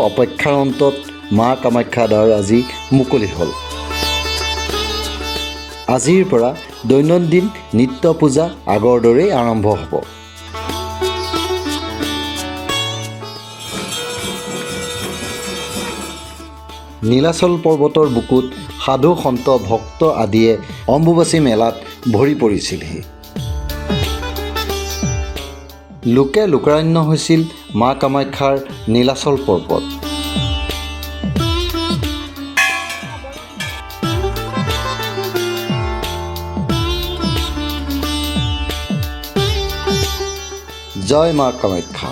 অপেক্ষাৰ অন্তত মা কামাখ্যা দ্বাৰ আজি মুকলি হ'ল। আজিৰ পৰা দৈনন্দিন নিত্য পূজা আগৰ দৰেই আৰম্ভ হ'ব। নীলাচল পৰ্বতৰ বুকুত সাধু সন্ত ভক্ত আদিয়ে অম্বুবাচী মেলাত ভৰি পৰিছিলহি। লোকে লোকাৰণ্য হৈছিল মা কামাখ্যাৰ নীলাচল পৰ্বত। জয় মা কামাখ্যা।